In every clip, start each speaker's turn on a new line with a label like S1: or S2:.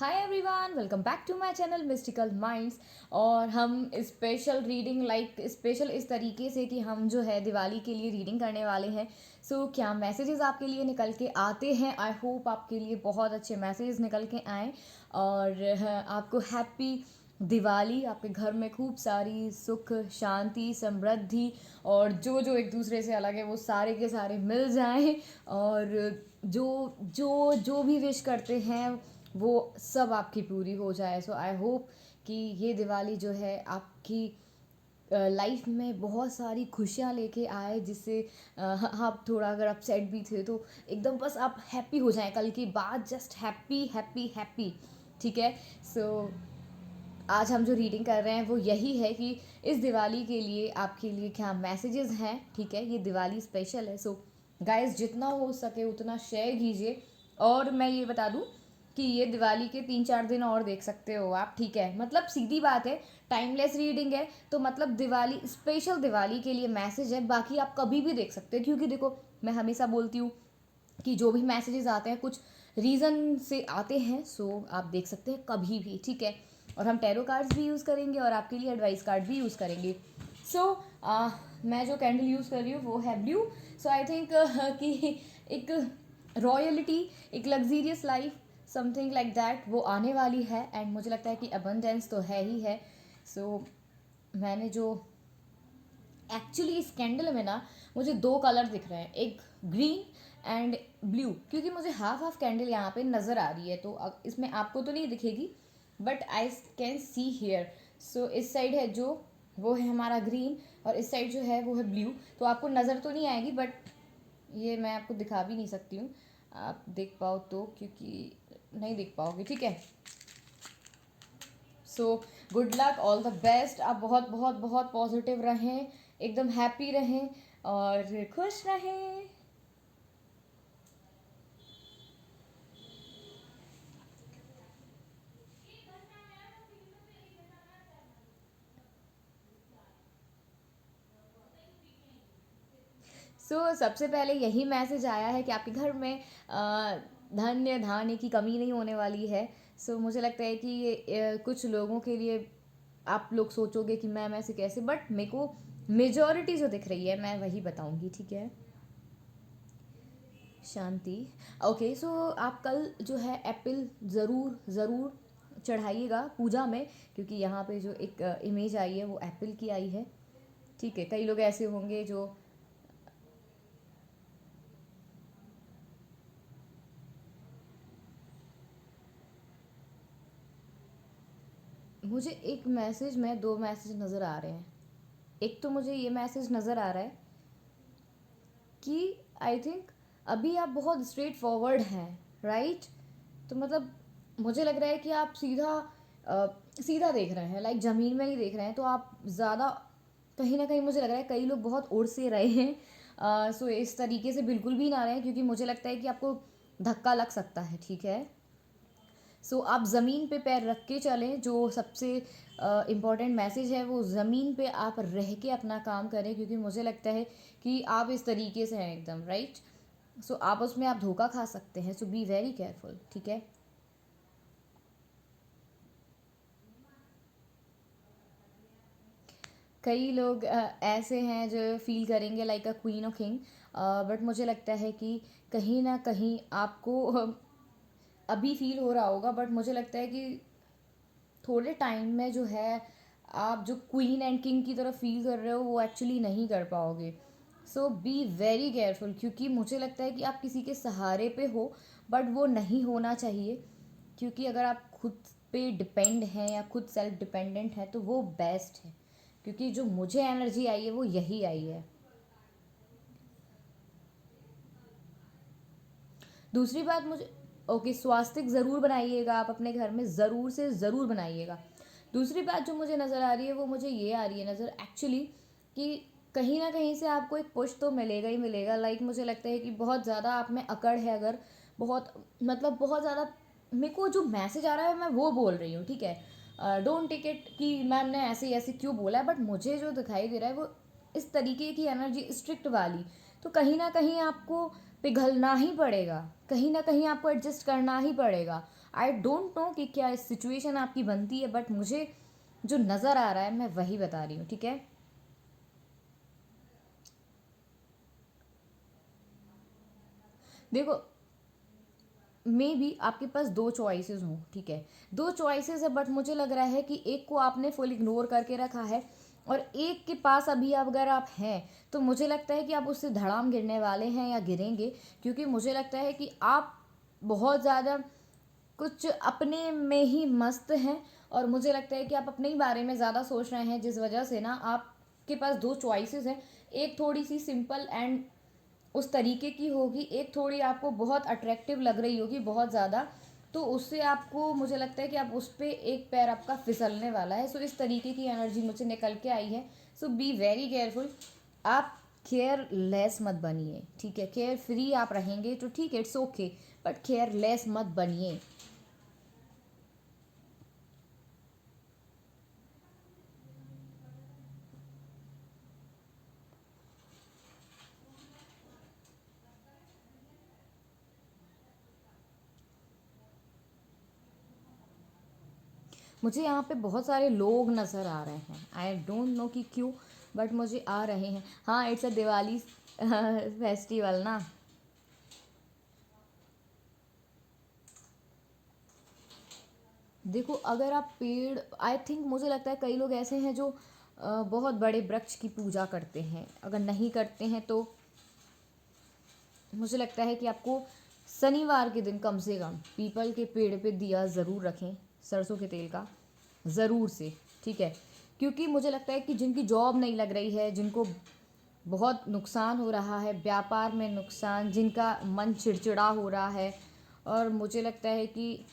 S1: Hi everyone, welcome back to my channel mystical minds. और हम special reading special इस तरीके से कि हम जो है दिवाली के लिए रीडिंग करने वाले हैं। क्या मैसेजेस आपके लिए निकल के आते हैं? आई होप आपके लिए बहुत अच्छे मैसेजेस निकल के आएँ और आपको हैप्पी दिवाली, आपके घर में खूब सारी सुख शांति समृद्धि और जो जो एक दूसरे से अलग है वो सारे के सारे मिल जाएं। और जो जो जो भी विश करते हैं वो सब आपकी पूरी हो जाए। सो आई होप कि ये दिवाली जो है आपकी लाइफ में बहुत सारी खुशियाँ लेके आए, जिससे आप थोड़ा अगर अपसेट भी थे तो एकदम बस आप हैप्पी हो जाएं कल की बात, जस्ट हैप्पी हैप्पी हैप्पी। ठीक है। सो आज हम जो रीडिंग कर रहे हैं वो यही है कि इस दिवाली के लिए आपके लिए क्या मैसेजेस हैं। ठीक है, ये दिवाली स्पेशल है। गाइस, जितना हो सके उतना शेयर कीजिए। और मैं ये बता दूं कि ये दिवाली के 3-4 दिन और देख सकते हो आप। ठीक है, मतलब सीधी बात है, टाइमलेस रीडिंग है तो मतलब दिवाली स्पेशल, दिवाली के लिए मैसेज है। बाकी आप कभी भी देख सकते हो, क्योंकि देखो मैं हमेशा बोलती हूँ कि जो भी मैसेजेस आते हैं कुछ रीज़न से आते हैं। आप देख सकते हैं कभी भी। ठीक है, और हम टैरो कार्ड्स भी यूज़ करेंगे और आपके लिए एडवाइस कार्ड भी यूज़ करेंगे। सो मैं जो कैंडल यूज़ कर रही हूँ वो है ब्लू। आई थिंक कि एक रॉयलिटी, एक luxurious life, something like that वो आने वाली है। एंड मुझे लगता है कि अबंडेंस तो है ही है। मैंने जो एक्चुअली इस कैंडल में ना मुझे दो कलर दिख रहे हैं, एक ग्रीन एंड ब्लू, क्योंकि मुझे हाफ हाफ कैंडल यहाँ पे नज़र आ रही है। तो इसमें आपको तो नहीं दिखेगी but I can see here. इस साइड है जो वो है हमारा ग्रीन और इस साइड जो है वो है ब्लू। तो आपको नज़र तो नहीं आएगी बट ये मैं आपको दिखा भी नहीं सकती हूँ, आप देख पाओ तो, क्योंकि नहीं देख पाओगे। ठीक है। Good luck, all the best. आप बहुत बहुत बहुत पॉजिटिव रहें, एकदम हैप्पी रहें और खुश रहें। सबसे पहले यही मैसेज आया है कि आपके घर में धन्य धान्य की कमी नहीं होने वाली है। मुझे लगता है कि ये कुछ लोगों के लिए आप लोग सोचोगे कि मैम ऐसे कैसे, बट मेरे को मेजॉरिटी जो दिख रही है मैं वही बताऊंगी। ठीक है। शांति। ओके, आप कल जो है एप्पल ज़रूर ज़रूर चढ़ाइएगा पूजा में, क्योंकि यहाँ पे जो एक इमेज आई है वो एप्पल की आई है। ठीक है, कई लोग ऐसे होंगे जो मुझे एक मैसेज में दो मैसेज नज़र आ रहे हैं। एक तो मुझे ये मैसेज नज़र आ रहा है कि आई थिंक अभी आप बहुत स्ट्रेट फॉरवर्ड हैं, राइट। तो मतलब मुझे लग रहा है कि आप सीधा सीधा देख रहे हैं, लाइक ज़मीन में नहीं देख रहे हैं। तो आप ज़्यादा कहीं ना कहीं मुझे लग रहा है कई लोग बहुत उड़ से रहे हैं। इस तरीके से बिल्कुल भी ना रहें, क्योंकि मुझे लगता है कि आपको धक्का लग सकता है। ठीक है। आप ज़मीन पे पैर रख के चलें। जो सबसे इम्पॉर्टेंट मैसेज है वो ज़मीन पे आप रह के अपना काम करें, क्योंकि मुझे लगता है कि आप इस तरीके से हैं एकदम राइट। आपस में आप धोखा खा सकते हैं। Be very careful. ठीक है। कई लोग ऐसे हैं जो फील करेंगे लाइक अ क्वीन और किंग, बट मुझे लगता है कि कहीं ना कहीं आपको अभी फील हो रहा होगा, बट मुझे लगता है कि थोड़े टाइम में जो है आप जो क्वीन एंड किंग की तरफ फील कर रहे हो वो एक्चुअली नहीं कर पाओगे। बी वेरी केयरफुल, क्योंकि मुझे लगता है कि आप किसी के सहारे पे हो बट वो नहीं होना चाहिए। क्योंकि अगर आप खुद पे डिपेंड हैं या खुद सेल्फ डिपेंडेंट हैं तो वो बेस्ट है, क्योंकि जो मुझे एनर्जी आई है वो यही आई है। दूसरी बात मुझे, ओके, स्वास्तिक ज़रूर बनाइएगा, आप अपने घर में ज़रूर से ज़रूर बनाइएगा। दूसरी बात जो मुझे नज़र आ रही है वो मुझे ये आ रही है नज़र एक्चुअली कि कहीं ना कहीं से आपको एक पुश तो मिलेगा ही मिलेगा। लाइक मुझे लगता है कि बहुत ज़्यादा आप में अकड़ है, अगर बहुत मतलब बहुत ज़्यादा मेरे को जो मैसेज आ रहा है मैं वो बोल रही हूँ। ठीक है, डोंट टेक इट कि मैम ने ऐसे ऐसे क्यों बोला है, बट मुझे जो दिखाई दे रहा है वो इस तरीके की एनर्जी स्ट्रिक्ट वाली। तो कहीं ना कहीं आपको पिघलना ही पड़ेगा, कहीं ना कहीं आपको एडजस्ट करना ही पड़ेगा। आई डोंट नो कि क्या सिचुएशन आपकी बनती है, बट मुझे जो नज़र आ रहा है मैं वही बता रही हूँ, ठीक है। देखो, मे बी आपके पास दो चॉइसेस हों, ठीक है, दो चॉइसेस है, बट मुझे लग रहा है कि एक को आपने फुल इग्नोर करके रखा है, और एक के पास अभी अगर आप हैं तो मुझे लगता है कि आप उससे धड़ाम गिरने वाले हैं या गिरेंगे, क्योंकि मुझे लगता है कि आप बहुत ज़्यादा कुछ अपने में ही मस्त हैं, और मुझे लगता है कि आप अपने ही बारे में ज़्यादा सोच रहे हैं, जिस वजह से ना आपके पास दो चॉइसेस हैं। एक थोड़ी सी सिंपल एंड उस तरीके की होगी, एक थोड़ी आपको बहुत अट्रैक्टिव लग रही होगी बहुत ज़्यादा, तो उससे आपको मुझे लगता है कि आप उस पर एक पैर आपका फिसलने वाला है। सो इस तरीके की एनर्जी मुझे निकल के आई है। सो बी वेरी केयरफुल। आप केयरलेस मत बनिए, ठीक है, केयर फ्री आप रहेंगे तो ठीक है, इट्स ओके, बट केयरलेस मत बनिए। मुझे यहाँ पे बहुत सारे लोग नज़र आ रहे हैं, आई डोंट नो कि क्यों, बट मुझे आ रहे हैं। हाँ, इट्स अ दिवाली फेस्टिवल ना। देखो, अगर आप पेड़, आई थिंक मुझे लगता है कई लोग ऐसे हैं जो बहुत बड़े वृक्ष की पूजा करते हैं, अगर नहीं करते हैं तो मुझे लगता है कि आपको शनिवार के दिन कम से कम पीपल के पेड़ पे दिया ज़रूर रखें, सरसों के तेल का, ज़रूर से, ठीक है। क्योंकि मुझे लगता है कि जिनकी जॉब नहीं लग रही है, जिनको बहुत नुकसान हो रहा है, व्यापार में नुकसान, जिनका मन चिड़चिड़ा हो रहा है, और मुझे लगता है कि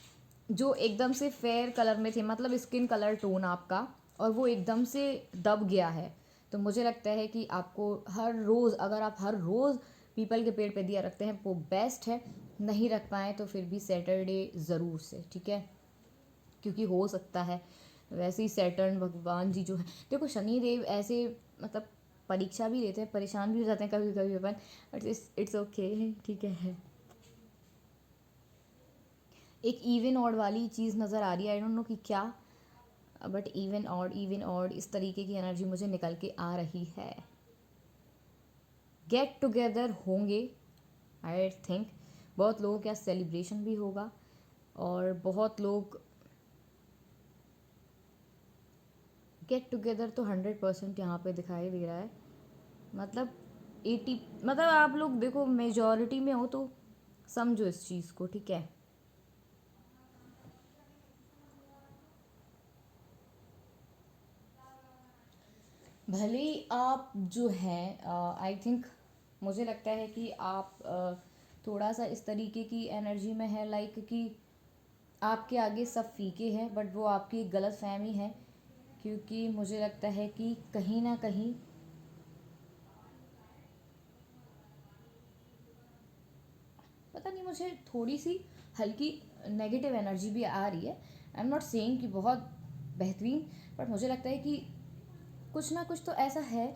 S1: जो एकदम से फेयर कलर में थे, मतलब स्किन कलर टोन आपका, और वो एकदम से दब गया है, तो मुझे लगता है कि आपको हर रोज़, अगर आप हर रोज़ पीपल के पेड़ पे दिया रखते हैं वो बेस्ट है। नहीं रख पाएँ तो फिर भी सैटरडे ज़रूर से, ठीक है, क्योंकि हो सकता है वैसे ही सैटर्न भगवान जी जो है, देखो शनि देव ऐसे मतलब परीक्षा भी लेते हैं, परेशान भी हो जाते हैं कभी कभी अपन, बट इट्स ओके, ठीक है। एक इवन ऑड वाली चीज़ नज़र आ रही है, आई डोंट नो कि क्या, बट इवन ऑड इस तरीके की एनर्जी मुझे निकल के आ रही है। गेट टुगेदर होंगे, आई थिंक बहुत लोगों के यहाँ सेलिब्रेशन भी होगा, और बहुत लोग गेट टुगेदर तो 100% यहाँ पे दिखाई दे रहा है, मतलब 80, मतलब आप लोग देखो मेजॉरिटी में हो तो समझो इस चीज़ को, ठीक है। भले ही आप जो हैं, आई थिंक मुझे लगता है कि आप थोड़ा सा इस तरीके की एनर्जी में है, लाइक कि आपके आगे सब फीके हैं, बट वो आपकी एक गलत फहमी है, क्योंकि मुझे लगता है कि कहीं ना कहीं पता नहीं, मुझे थोड़ी सी हल्की नेगेटिव एनर्जी भी आ रही है। आई एम नॉट सेइंग कि बहुत बेहतरीन, बट मुझे लगता है कि कुछ ना कुछ तो ऐसा है,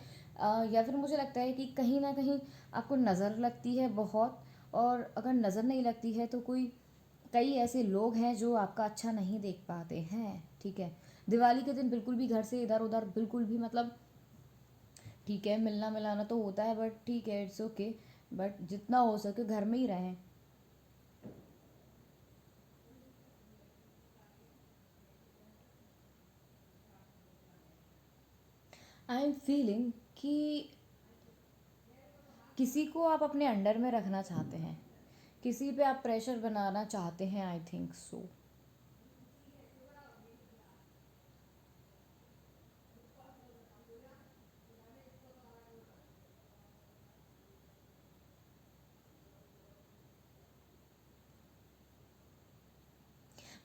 S1: या फिर मुझे लगता है कि कहीं ना कहीं आपको नज़र लगती है बहुत, और अगर नज़र नहीं लगती है तो कोई कई ऐसे लोग हैं जो आपका अच्छा नहीं देख पाते हैं, ठीक है। दिवाली के दिन बिल्कुल भी घर से इधर उधर बिल्कुल भी, मतलब ठीक है मिलना मिलाना तो होता है, बट ठीक है, इट्स ओके, बट जितना हो सके घर में ही रहें। आई एम फीलिंग कि किसी को आप अपने अंडर में रखना चाहते हैं, किसी पे आप प्रेशर बनाना चाहते हैं, आई थिंक सो।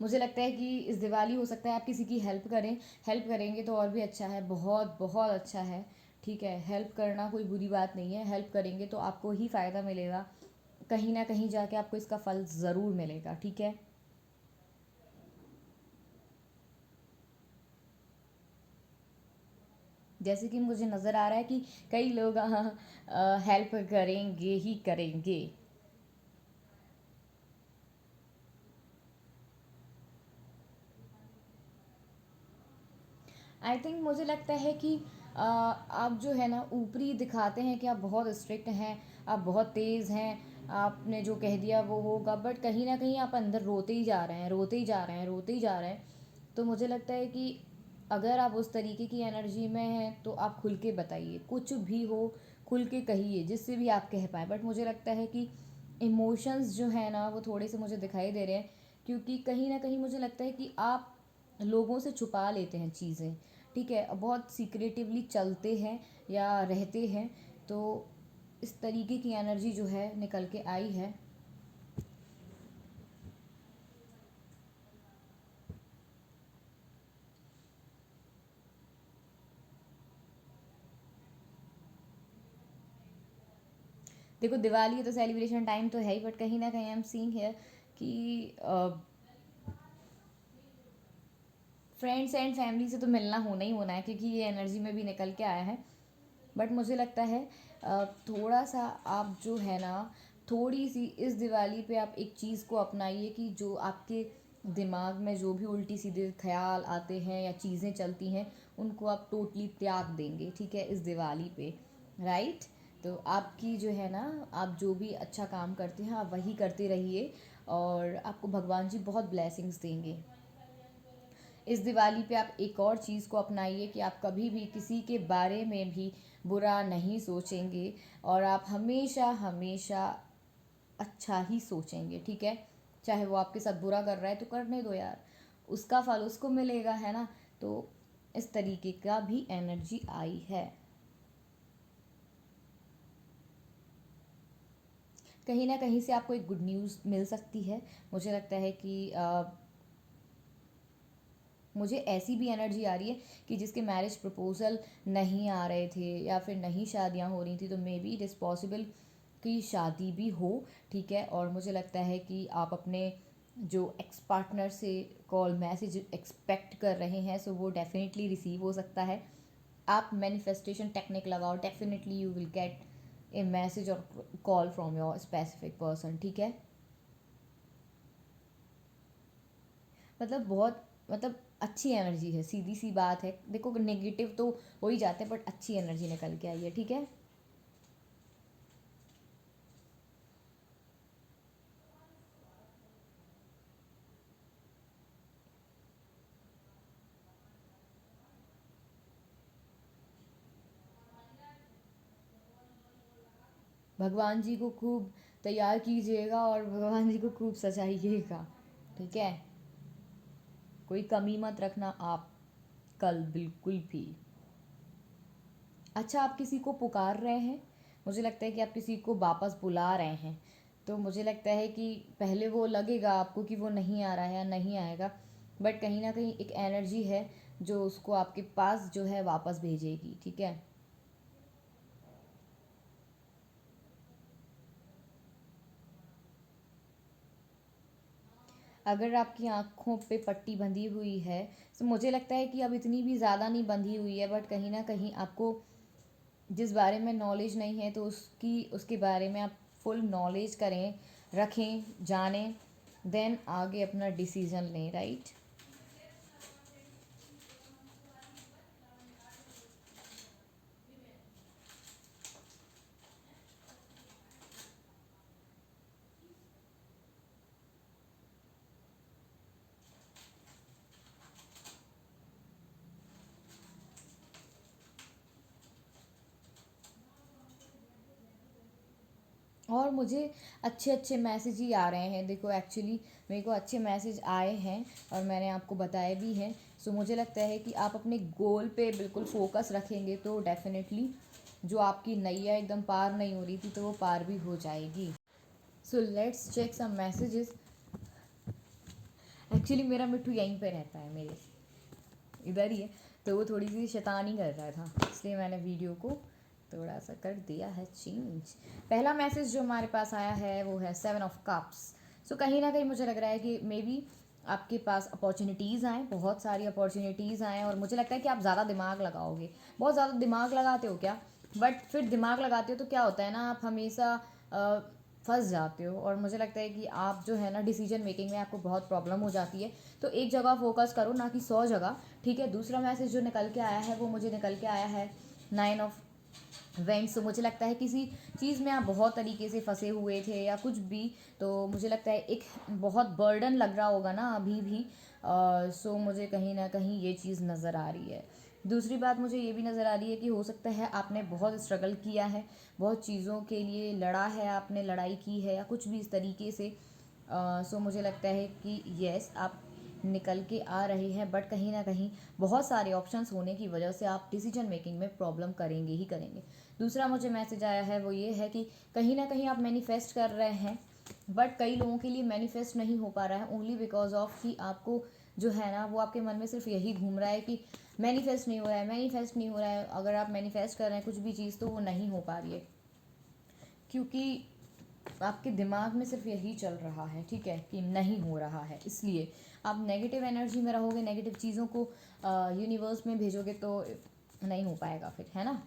S1: मुझे लगता है कि इस दिवाली हो सकता है आप किसी की हेल्प करें, हेल्प करेंगे तो और भी अच्छा है, बहुत बहुत अच्छा है, ठीक है। हेल्प करना कोई बुरी बात नहीं है, हेल्प करेंगे तो आपको ही फ़ायदा मिलेगा, कहीं ना कहीं जाके आपको इसका फल ज़रूर मिलेगा, ठीक है। जैसे कि मुझे नज़र आ रहा है कि कई लोग हेल्प करेंगे ही करेंगे। आई थिंक मुझे लगता है कि आप जो है ना ऊपरी दिखाते हैं कि आप बहुत स्ट्रिक्ट हैं, आप बहुत तेज़ हैं, आपने जो कह दिया वो होगा, बट कहीं ना कहीं आप अंदर रोते ही जा रहे हैं, रोते ही जा रहे हैं, रोते ही जा रहे हैं। तो मुझे लगता है कि अगर आप उस तरीके की एनर्जी में हैं तो आप खुल के बताइए, कुछ भी हो खुल के कहिए, जिससे भी आप कह पाएँ। बट मुझे लगता है कि इमोशंस जो है ना वो थोड़े से मुझे दिखाई दे रहे हैं, क्योंकि कहीं ना कहीं मुझे लगता है कि आप लोगों से छुपा लेते हैं चीज़ें, ठीक है, बहुत सीक्रेटिवली चलते हैं या रहते हैं। तो इस तरीके की एनर्जी जो है निकल के आई है। देखो दिवाली है तो सेलिब्रेशन टाइम तो है ही, बट कहीं ना कहीं आई एम सीइंग हियर कि फ्रेंड्स एंड फैमिली से तो मिलना होना ही होना है, क्योंकि ये एनर्जी में भी निकल के आया है। बट मुझे लगता है थोड़ा सा आप जो है ना, थोड़ी सी इस दिवाली पे आप एक चीज़ को अपनाइए कि जो आपके दिमाग में जो भी उल्टी सीधे ख्याल आते हैं या चीज़ें चलती हैं, उनको आप टोटली त्याग देंगे, ठीक है, इस दिवाली पे, राइट। तो आपकी जो है ना, आप जो भी अच्छा काम करते हैं आप वही करते रहिए, और आपको भगवान जी बहुत ब्लेसिंग्स देंगे। इस दिवाली पे आप एक और चीज़ को अपनाइए कि आप कभी भी किसी के बारे में भी बुरा नहीं सोचेंगे, और आप हमेशा हमेशा अच्छा ही सोचेंगे, ठीक है। चाहे वो आपके साथ बुरा कर रहा है तो करने दो यार, उसका फल उसको मिलेगा, है ना। तो इस तरीके का भी एनर्जी आई है। कहीं ना कहीं से आपको एक गुड न्यूज़ मिल सकती है। मुझे लगता है कि मुझे ऐसी भी एनर्जी आ रही है कि जिसके मैरिज प्रपोजल नहीं आ रहे थे या फिर नहीं शादियां हो रही थी, तो may be it is possible कि शादी भी हो, ठीक है। और मुझे लगता है कि आप अपने जो एक्स पार्टनर से कॉल मैसेज एक्सपेक्ट कर रहे हैं, सो वो डेफिनेटली रिसीव हो सकता है। आप मैनिफेस्टेशन टेक्निक लगाओ, definitely you will get a message और call from your specific person, ठीक है। मतलब बहुत, मतलब अच्छी एनर्जी है, सीधी सी बात है। देखो नेगेटिव तो हो ही जाते हैं, बट अच्छी एनर्जी निकल के आई है, ठीक है। भगवान जी को खूब तैयार कीजिएगा और भगवान जी को खूब सजाइएगा, ठीक है। कोई कमी मत रखना आप कल, बिल्कुल भी। अच्छा, आप किसी को पुकार रहे हैं, मुझे लगता है कि आप किसी को वापस बुला रहे हैं। तो मुझे लगता है कि पहले वो लगेगा आपको कि वो नहीं आ रहा है या नहीं आएगा, बट कहीं ना कहीं एक एनर्जी है जो उसको आपके पास जो है वापस भेजेगी, ठीक है। अगर आपकी आँखों पे पट्टी बंधी हुई है, तो मुझे लगता है कि अब इतनी भी ज़्यादा नहीं बंधी हुई है, बट कहीं ना कहीं आपको जिस बारे में नॉलेज नहीं है तो उसके बारे में आप फुल नॉलेज करें, रखें, जानें, देन आगे अपना डिसीज़न लें, राइट। और मुझे अच्छे अच्छे मैसेज ही आ रहे हैं, देखो एक्चुअली मेरे को अच्छे मैसेज आए हैं और मैंने आपको बताए भी हैं। सो मुझे लगता है कि आप अपने गोल पे बिल्कुल फोकस रखेंगे तो डेफिनेटली जो आपकी नैया एकदम पार नहीं हो रही थी तो वो पार भी हो जाएगी। So let's check some messages. Actually मेरा मिट्टू यहीं पे रहता है, मेरे इधर ही है, तो वो थोड़ी सी शैतानी कर रहा था, इसलिए मैंने वीडियो को थोड़ा सा कर दिया है चेंज। पहला मैसेज जो हमारे पास आया है वो है 7 ऑफ कप्स। सो कहीं ना कहीं मुझे लग रहा है कि मे बी आपके पास अपॉर्चुनिटीज़ आएँ, बहुत सारी अपॉर्चुनिटीज़ आएँ, और मुझे लगता है कि आप ज़्यादा दिमाग लगाओगे। बहुत ज़्यादा दिमाग लगाते हो क्या? बट फिर दिमाग लगाते हो तो क्या होता है ना, आप हमेशा फंस जाते हो और मुझे लगता है कि आप जो है ना डिसीजन मेकिंग में आपको बहुत प्रॉब्लम हो जाती है। तो एक जगह फोकस करो, ना कि 100 जगह, ठीक है। दूसरा मैसेज जो निकल के आया है वो मुझे निकल के आया है 9 ऑफ वेंट्स। तो मुझे लगता है किसी चीज़ में आप बहुत तरीके से फंसे हुए थे या कुछ भी, तो मुझे लगता है एक बहुत बर्डन लग रहा होगा ना अभी भी। सो मुझे कहीं ना कहीं ये चीज़ नज़र आ रही है। दूसरी बात मुझे ये भी नज़र आ रही है कि हो सकता है आपने बहुत स्ट्रगल किया है, बहुत चीज़ों के लिए लड़ा है, आपने लड़ाई की है या कुछ भी इस तरीके से। सो मुझे लगता है कि यस, आप निकल के आ रहे हैं, बट कहीं ना कहीं बहुत सारे ऑप्शंस होने की वजह से आप डिसीजन मेकिंग में प्रॉब्लम करेंगे ही करेंगे। दूसरा मुझे मैसेज आया है वो ये है कि कहीं ना कहीं आप मैनिफेस्ट कर रहे हैं, बट कई लोगों के लिए मैनिफेस्ट नहीं हो पा रहा है ओनली बिकॉज ऑफ कि आपको जो है ना वो आपके मन में सिर्फ यही घूम रहा है कि मैनिफेस्ट नहीं हो रहा है, मैनिफेस्ट नहीं हो रहा है। अगर आप मैनिफेस्ट कर रहे हैं कुछ भी चीज़ तो वो नहीं हो पा रही है, क्योंकि आपके दिमाग में सिर्फ यही चल रहा है, ठीक है, कि नहीं हो रहा है। इसलिए आप नेगेटिव एनर्जी में रहोगे, नेगेटिव चीज़ों को यूनिवर्स में भेजोगे तो नहीं हो पाएगा फिर, है ना।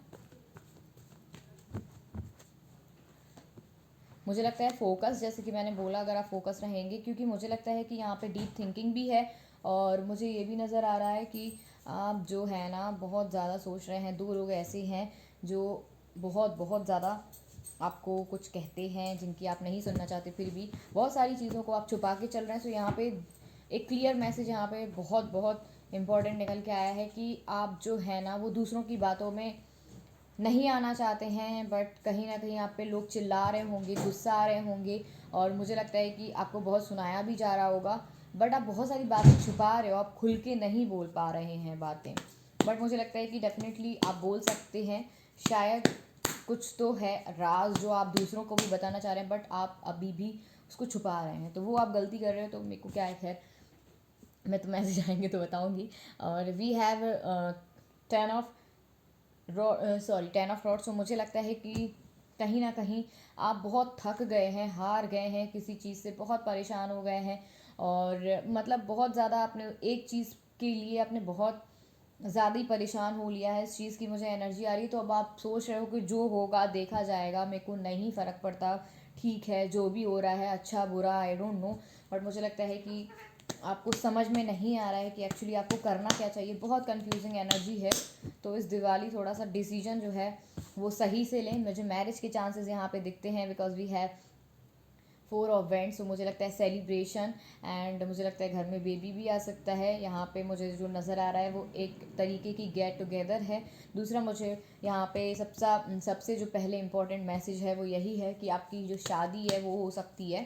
S1: मुझे लगता है फोकस, जैसे कि मैंने बोला, अगर आप फोकस रहेंगे, क्योंकि मुझे लगता है कि यहाँ पे डीप थिंकिंग भी है और मुझे ये भी नज़र आ रहा है कि आप जो है ना बहुत ज़्यादा सोच रहे हैं। 2 लोग ऐसे हैं जो बहुत बहुत ज़्यादा आपको कुछ कहते हैं जिनकी आप नहीं सुनना चाहते, फिर भी बहुत सारी चीज़ों को आप छुपा के चल रहे हैं। सो यहाँ पे एक क्लियर मैसेज यहाँ पे बहुत बहुत इम्पॉर्टेंट निकल के आया है कि आप जो है ना वो दूसरों की बातों में नहीं आना चाहते हैं, बट कहीं ना कहीं आप पे लोग चिल्ला रहे होंगे, गुस्सा आ रहे होंगे और मुझे लगता है कि आपको बहुत सुनाया भी जा रहा होगा, बट आप बहुत सारी बातें छुपा रहे हो, आप खुल के नहीं बोल पा रहे हैं बातें। बट मुझे लगता है कि डेफिनेटली आप बोल सकते हैं। शायद कुछ तो है राज जो आप दूसरों को भी बताना चाह रहे हैं, बट आप अभी भी उसको छुपा रहे हैं, तो वो आप गलती कर रहे हो। तो मेरे को क्या है, खैर मैं तो मैसेज आएंगे तो बताऊंगी। और we have 10 of 10 of rods. तो मुझे लगता है कि कहीं ना कहीं आप बहुत थक गए हैं, हार गए हैं, किसी चीज़ से बहुत परेशान हो गए हैं और मतलब बहुत ज़्यादा आपने एक चीज़ के लिए आपने बहुत ज़्यादा ही परेशान हो लिया है। इस चीज़ की मुझे एनर्जी आ रही है। तो अब आप सोच रहे हो कि जो होगा देखा जाएगा, मेरे को नहीं फ़र्क पड़ता, ठीक है जो भी हो रहा है, अच्छा बुरा आई डोंट नो। बट मुझे लगता है कि आपको समझ में नहीं आ रहा है कि एक्चुअली आपको करना क्या चाहिए। बहुत कंफ्यूजिंग एनर्जी है। तो इस दिवाली थोड़ा सा डिसीजन जो है वो सही से लें। मुझे मैरिज के चांसेस यहाँ पे दिखते हैं because we have 4 of vents. तो मुझे लगता है सेलिब्रेशन एंड मुझे लगता है घर में बेबी भी आ सकता है। यहाँ पे मुझे जो नज़र आ रहा है वो एक तरीके की गेट टुगेदर है। दूसरा मुझे यहाँ पे सबसे जो पहले इम्पोर्टेंट मैसेज है वो यही है कि आपकी जो शादी है वो हो सकती है,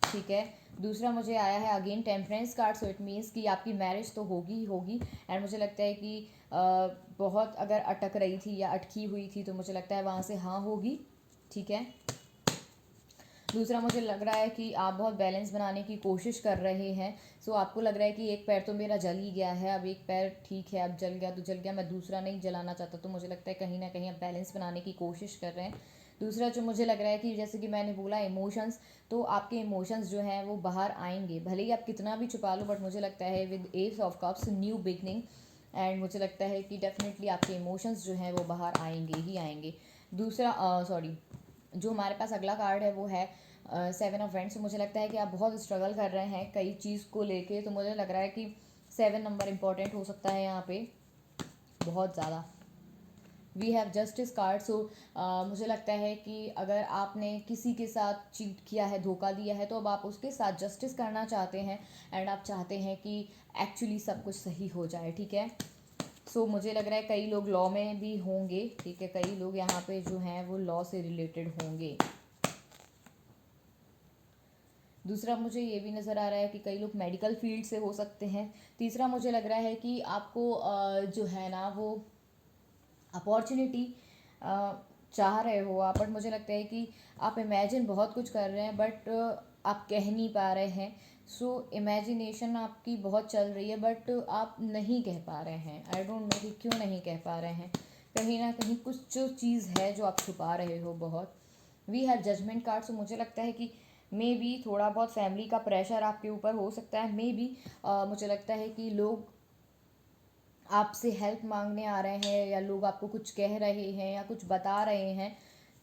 S1: ठीक है। दूसरा मुझे आया है again temperance card. So it means कि आपकी मैरिज तो होगी ही होगी। एंड मुझे लगता है कि बहुत अगर अटक रही थी या अटकी हुई थी तो मुझे लगता है वहाँ से हाँ होगी, ठीक है। दूसरा मुझे लग रहा है कि आप बहुत बैलेंस बनाने की कोशिश कर रहे हैं। सो आपको लग रहा है कि एक पैर तो मेरा जल ही गया है, अब एक पैर ठीक है, अब जल गया तो जल गया, मैं दूसरा नहीं जलाना चाहता। तो मुझे लगता है कहीं ना कहीं आप बैलेंस बनाने की कोशिश कर रहे हैं। दूसरा जो मुझे लग रहा है कि जैसे कि मैंने बोला इमोशंस, तो आपके इमोशंस जो हैं वो बाहर आएंगे, भले ही आप कितना भी छुपा लो। बट मुझे लगता है with S of cups new beginning, and मुझे लगता है कि डेफिनेटली आपके इमोशंस जो हैं वो बाहर आएंगे ही आएंगे। दूसरा सॉरी, जो हमारे पास अगला कार्ड है वो है 7 ऑफ वेंट्स। मुझे लगता है कि आप बहुत स्ट्रगल कर रहे हैं कई चीज़ को लेके। तो मुझे लग रहा है कि 7 नंबर इम्पॉर्टेंट हो सकता है यहाँ पे बहुत ज़्यादा। We have justice card. So मुझे लगता है कि अगर आपने किसी के साथ चीट किया है, धोखा दिया है, तो अब आप उसके साथ जस्टिस करना चाहते हैं एंड आप चाहते हैं कि एक्चुअली सब कुछ सही हो जाए, ठीक है। सो मुझे लग रहा है कई लोग लॉ में भी होंगे, ठीक है, कई लोग यहाँ पे जो हैं वो लॉ से रिलेटेड होंगे। दूसरा मुझे ये भी नज़र आ रहा है कि कई लोग मेडिकल फील्ड से हो सकते हैं। तीसरा मुझे लग रहा है कि आपको जो है ना वो अपॉर्चुनिटी चाह रहे हो आप, बट मुझे लगता है कि आप इमेजिन बहुत कुछ कर रहे हैं बट आप कह नहीं पा रहे हैं। सो इमेजिनेशन आपकी बहुत चल रही है बट आप नहीं कह पा रहे हैं। आई डोंट नो कि क्यों नहीं कह पा रहे हैं। कहीं ना कहीं कुछ जो चीज़ है जो आप छुपा रहे हो बहुत। We have judgement card. So मुझे लगता है कि मे बी थोड़ा बहुत फैमिली का प्रेशर आपके ऊपर हो सकता है। मे बी मुझे लगता है कि लोग आपसे हेल्प मांगने आ रहे हैं या लोग आपको कुछ कह रहे हैं या कुछ बता रहे हैं,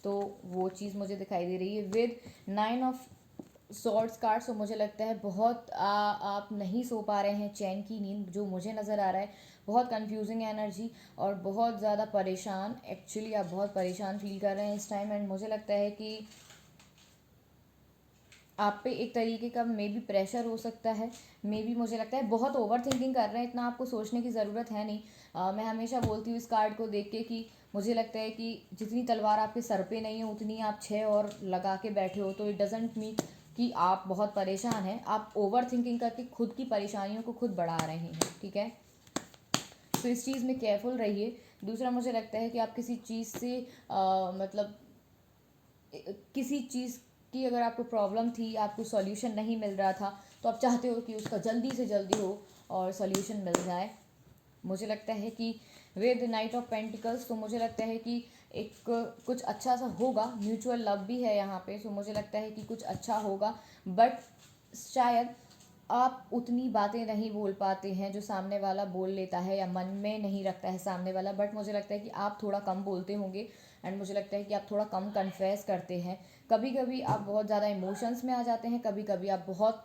S1: तो वो चीज़ मुझे दिखाई दे रही है with 9 of swords card. So मुझे लगता है बहुत आप नहीं सो पा रहे हैं, चैन की नींद जो मुझे नज़र आ रहा है, बहुत कंफ्यूजिंग एनर्जी और बहुत ज़्यादा परेशान। एक्चुअली आप बहुत परेशान फील कर रहे हैं इस टाइम, एंड मुझे लगता है कि आप पे एक तरीके का मे बी प्रेशर हो सकता है, मे बी मुझे लगता है बहुत ओवर थिंकिंग कर रहे हैं, इतना आपको सोचने की ज़रूरत है नहीं। मैं हमेशा बोलती हूँ इस कार्ड को देख के कि मुझे लगता है कि जितनी तलवार आपके सर पे नहीं है उतनी आप 6 और लगा के बैठे हो, तो इट डजेंट मीन कि आप बहुत परेशान हैं, आप ओवर थिंकिंग करके खुद की परेशानियों को खुद बढ़ा रहे हैं, ठीक है। तो इस चीज़ में केयरफुल रहिए। दूसरा मुझे लगता है कि आप किसी चीज़ से मतलब किसी चीज़ की अगर आपको प्रॉब्लम थी, आपको सॉल्यूशन नहीं मिल रहा था, तो आप चाहते हो कि उसका जल्दी से जल्दी हो और सॉल्यूशन मिल जाए। मुझे लगता है कि विद नाइट ऑफ पेंटिकल्स, तो मुझे लगता है कि एक कुछ अच्छा सा होगा, म्यूचुअल लव भी है यहाँ पे। सो मुझे लगता है कि कुछ अच्छा होगा, बट शायद आप उतनी बातें नहीं बोल पाते हैं जो सामने वाला बोल लेता है या मन में नहीं रखता है सामने वाला, बट मुझे लगता है कि आप थोड़ा कम बोलते होंगे, एंड मुझे लगता है कि आप थोड़ा कम कन्फेस करते हैं। कभी कभी आप बहुत ज़्यादा इमोशंस में आ जाते हैं, कभी कभी आप बहुत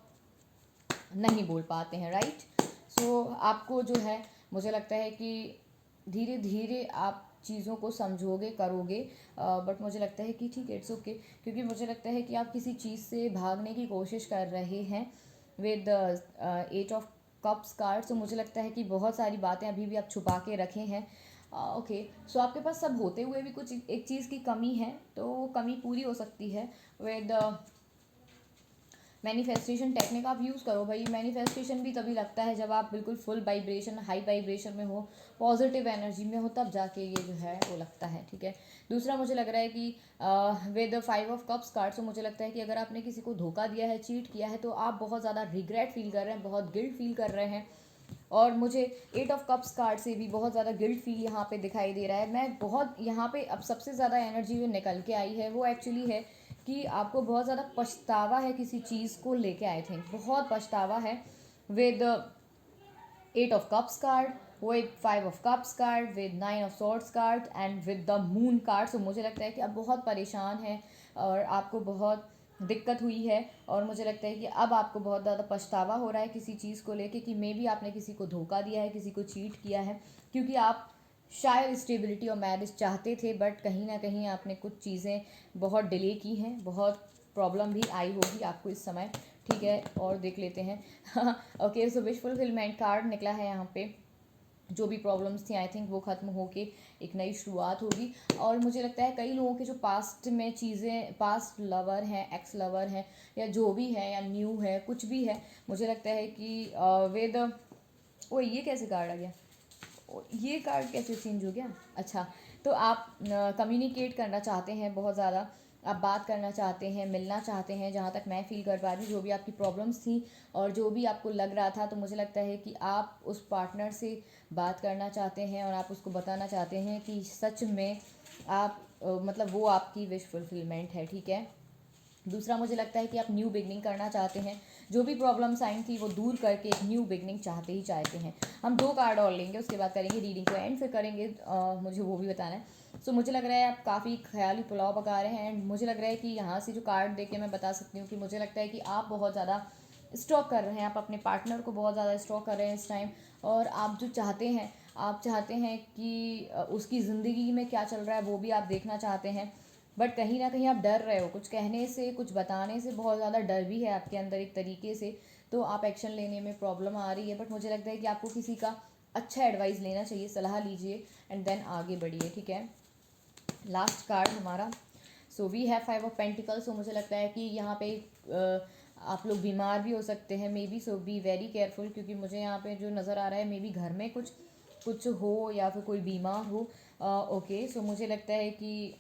S1: नहीं बोल पाते हैं, राइट। सो आपको जो है मुझे लगता है कि धीरे धीरे आप चीज़ों को समझोगे, करोगे, बट मुझे लगता है कि ठीक है, इट्स ओके, क्योंकि मुझे लगता है कि आप किसी चीज़ से भागने की कोशिश कर रहे हैं with 8 of cups card. So मुझे लगता है कि बहुत सारी बातें अभी भी आप छुपा के रखे हैं। ओके, सो आपके पास सब होते हुए भी कुछ एक चीज़ की कमी है, तो वो कमी पूरी हो सकती है विद मैनिफेस्टेशन टेक्निक। आप यूज़ करो भाई। मैनिफेस्टेशन भी तभी लगता है जब आप बिल्कुल फुल वाइब्रेशन, हाई वाइब्रेशन में हो, पॉजिटिव एनर्जी में हो, तब जाके ये जो है वो लगता है, ठीक है। दूसरा मुझे लग रहा है कि विद 5 ऑफ कप्स कार्ड, से मुझे लगता है कि अगर आपने किसी को धोखा दिया है, चीट किया है, तो आप बहुत ज़्यादा रिग्रेट फील कर रहे हैं, बहुत गिल्ट फील कर रहे हैं। और मुझे 8 ऑफ कप्स कार्ड से भी बहुत ज़्यादा गिल्ट फील यहाँ पे दिखाई दे रहा है। मैं बहुत यहाँ पे अब सबसे ज़्यादा एनर्जी जो निकल के आई है वो एक्चुअली है कि आपको बहुत ज़्यादा पछतावा है किसी चीज़ को लेके, आई थिंक बहुत पछतावा है with 8 of cups card, with 5 of cups card, with 9 of swords card, and with the moon card. So मुझे लगता है कि आप बहुत परेशान हैं और आपको बहुत दिक्कत हुई है, और मुझे लगता है कि अब आपको बहुत ज़्यादा पछतावा हो रहा है किसी चीज़ को लेके कि मे बी आपने किसी को धोखा दिया है, किसी को चीट किया है, क्योंकि आप शायद स्टेबिलिटी और मैरिज चाहते थे, बट कहीं ना कहीं आपने कुछ चीज़ें बहुत डिले की हैं, बहुत प्रॉब्लम भी आई होगी आपको इस समय, ठीक है। और देख लेते हैं okay, so wish fulfilment card निकला है यहाँ पे। जो भी प्रॉब्लम्स थी आई थिंक वो ख़त्म होके एक नई शुरुआत होगी। और मुझे लगता है कई लोगों के जो पास्ट में चीज़ें, पास्ट लवर हैं, एक्स लवर हैं, या जो भी है, या न्यू है, कुछ भी है, मुझे लगता है कि वेद ओ ये कैसे कार्ड आ गया, ये कार्ड कैसे चेंज हो गया, अच्छा। तो आप कम्युनिकेट करना चाहते हैं बहुत ज़्यादा, आप बात करना चाहते हैं, मिलना चाहते हैं, जहाँ तक मैं फील कर पा रही हूँ। जो भी आपकी प्रॉब्लम्स थी और जो भी आपको लग रहा था, तो मुझे लगता है कि आप उस पार्टनर से बात करना चाहते हैं और आप उसको बताना चाहते हैं कि सच में आप मतलब वो आपकी विश फुलफिलमेंट है, ठीक है। दूसरा मुझे लगता है कि आप न्यू बिगनिंग करना चाहते हैं, जो भी प्रॉब्लम्स आई थी वो दूर करके एक न्यू बिगनिंग चाहते हैं। हम 2 कार्ड और लेंगे, उसके बाद करेंगे रीडिंग को एंड, फिर करेंगे मुझे वो भी बताना है। सो मुझे लग रहा है आप काफ़ी ख्याली पुलाव पका रहे हैं, एंड मुझे लग रहा है कि यहाँ से जो कार्ड देके मैं बता सकती हूँ कि मुझे लगता है कि आप बहुत ज़्यादा स्टॉक कर रहे हैं, आप अपने पार्टनर को बहुत ज़्यादा स्टॉक कर रहे हैं इस टाइम। और आप जो चाहते हैं, आप चाहते हैं कि उसकी ज़िंदगी में क्या चल रहा है वो भी आप देखना चाहते हैं, बट कहीं ना कहीं आप डर रहे हो, कुछ कहने से, कुछ बताने से बहुत ज़्यादा डर भी है आपके अंदर एक तरीके से, तो आप एक्शन लेने में प्रॉब्लम आ रही है। बट मुझे लगता है कि आपको किसी का अच्छा एडवाइस लेना चाहिए, सलाह लीजिए एंड देन आगे बढ़िए, ठीक है। लास्ट कार्ड हमारा, so we have 5 of pentacles. So मुझे लगता है कि यहाँ पे आप लोग बीमार भी हो सकते हैं may be, so be very careful, क्योंकि मुझे यहाँ पे जो नज़र आ रहा है मे बी घर में कुछ कुछ हो या फिर कोई बीमार हो। ओके, सो मुझे लगता है कि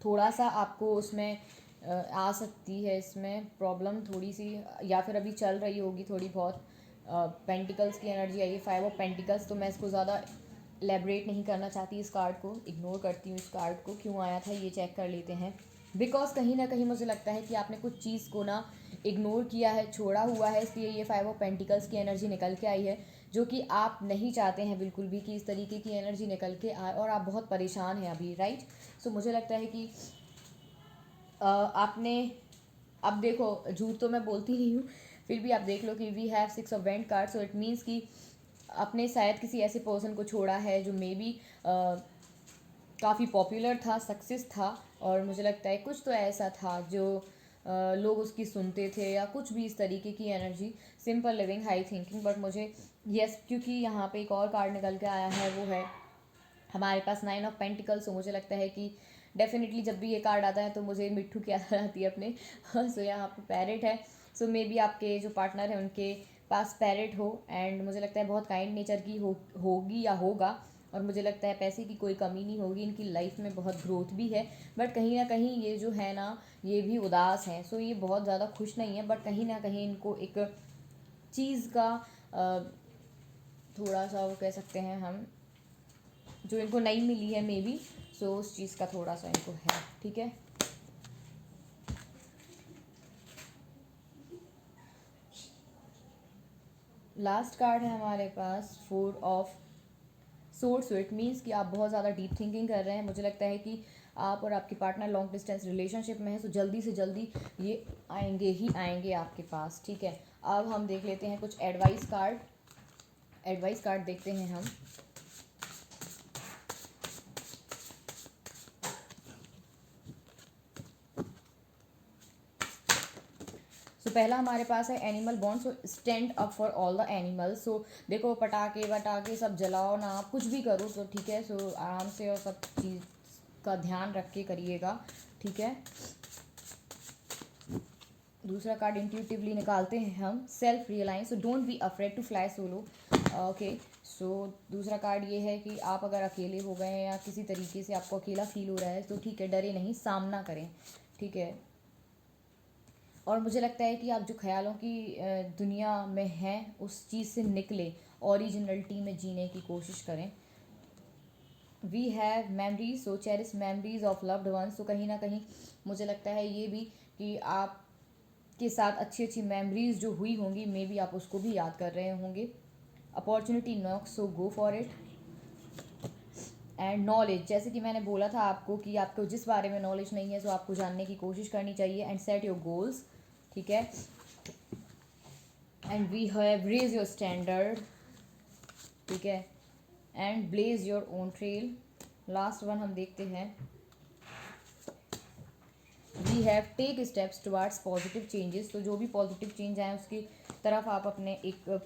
S1: थोड़ा सा आपको उसमें आ सकती है इसमें प्रॉब्लम थोड़ी सी, या फिर अभी चल रही होगी थोड़ी बहुत। पेंटिकल्स की एनर्जी आई है, 5 ऑफ पेंटिकल्स, तो मैं इसको ज़्यादा एलेबरेट नहीं करना चाहती, इस कार्ड को इग्नोर करती हूँ। इस कार्ड को क्यों आया था ये चेक कर लेते हैं, बिकॉज कहीं ना कहीं मुझे लगता है कि आपने कुछ चीज़ को ना इग्नोर किया है, छोड़ा हुआ है, इसलिए ये 5 ऑफ पेंटिकल्स की एनर्जी निकल के आई है, जो कि आप नहीं चाहते हैं बिल्कुल भी कि इस तरीके की एनर्जी निकल के आए, और आप बहुत परेशान हैं अभी, राइट। सो मुझे लगता है कि आपने, अब देखो झूठ तो मैं बोलती नहीं हूँ, फिर भी आप देख लो कि we have 6 of vent card, so it means कि आपने शायद किसी ऐसे पर्सन को छोड़ा है जो मे बी काफ़ी पॉपुलर था, सक्सेस था, और मुझे लगता है कुछ तो ऐसा था जो लोग उसकी सुनते थे, या कुछ भी इस तरीके की energy, simple living high thinking. But मुझे यस, क्योंकि यहाँ पे एक और कार्ड निकल के आया है, वो है हमारे पास 9 ऑफ पेंटिकल्स। सो मुझे लगता है कि डेफिनेटली जब भी ये कार्ड आता है तो मुझे मिट्टू की याद आती है अपने। सो यहाँ पे पैरेट है, सो मे बी आपके जो पार्टनर है उनके पास पैरेट हो, एंड मुझे लगता है बहुत काइंड नेचर की होगी या होगा, और मुझे लगता है पैसे की कोई कमी नहीं होगी, इनकी लाइफ में बहुत ग्रोथ भी है। बट कहीं ना कहीं ये जो है ना, ये भी उदास हैं, सो ये बहुत ज़्यादा खुश नहीं है, बट कहीं ना कहीं इनको एक चीज़ का थोड़ा सा, वो कह सकते हैं हम, जो इनको नहीं मिली है मे बी, सो उस चीज़ का थोड़ा सा इनको है, ठीक है। लास्ट कार्ड है हमारे पास 4 of sword, so it means कि आप बहुत ज़्यादा डीप थिंकिंग कर रहे हैं। मुझे लगता है कि आप और आपकी पार्टनर लॉन्ग डिस्टेंस रिलेशनशिप में है, सो जल्दी से जल्दी ये आएंगे ही आएंगे आपके पास, ठीक है। अब हम देख लेते हैं कुछ एडवाइस कार्ड, एडवाइस कार्ड देखते हैं हम। सो पहला हमारे पास है animal bond, so stand up for all the animals. So देखो, पटाखे वटाखे सब जलाओ ना, आप कुछ भी करो तो ठीक है, सो आराम से और सब चीज़ का ध्यान रख के करिएगा, ठीक है। दूसरा कार्ड इंट्यूटिवली निकालते हैं हम, self realise, so don't be afraid to fly solo, okay. So दूसरा कार्ड ये है कि आप अगर अकेले हो गए हैं या किसी तरीके से आपको अकेला फील हो रहा है तो ठीक है, डरे नहीं, सामना करें, ठीक है। और मुझे लगता है कि आप जो ख्यालों की दुनिया में हैं उस चीज़ से निकले, ओरिजिनलिटी में जीने की कोशिश करें। We have memories, so cherish memories of loved ones, तो कहीं ना कहीं मुझे लगता है ये भी कि आप के साथ अच्छी अच्छी मेमोरीज जो हुई होंगी, मे बी आप उसको भी याद कर रहे होंगे। Opportunity knocks, so go for it. And knowledge, जैसे कि मैंने बोला था आपको कि आपको जिस बारे में नॉलेज नहीं है, सो आपको जानने की कोशिश करनी चाहिए। एंड सेट योर गोल्स, ठीक है। And we have raise your standard, ठीक है। And blaze your own trail. Last one हम देखते हैं, we have take steps towards positive changes, तो जो भी पॉजिटिव चेंज आए उसकी तरफ आप अपने एक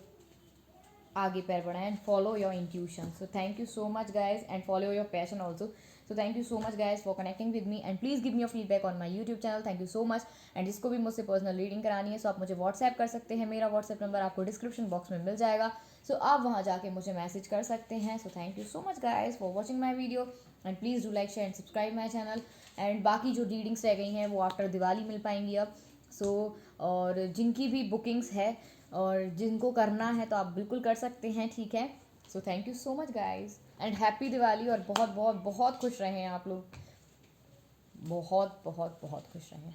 S1: आगे पैर बढ़ाएं। And follow your intuition, so thank you so much guys, and follow your passion also. So thank you so much guys for connecting with me, and please give me your feedback on my YouTube channel, thank you so much. And जिसको भी मुझसे personal reading करानी है, सो आप मुझे WhatsApp कर सकते हैं, मेरा व्हाट्सएप नंबर आपको डिस्क्रिप्शन बॉक्स में मिल जाएगा, सो आप वहाँ जाके मुझे मैसेज कर सकते हैं। So thank you so much guys for watching my video, and please do like share and subscribe my channel. And बाकी जो रीडिंग्स रह गई हैं वो आफ्टर दिवाली मिल पाएंगी अब, सो और जिनकी भी बुकिंग्स है और जिनको करना है तो आप बिल्कुल कर सकते हैं, ठीक है। So thank you so much guys, and happy Diwali, और बहुत बहुत बहुत खुश रहें आप लोग, बहुत बहुत बहुत खुश रहें।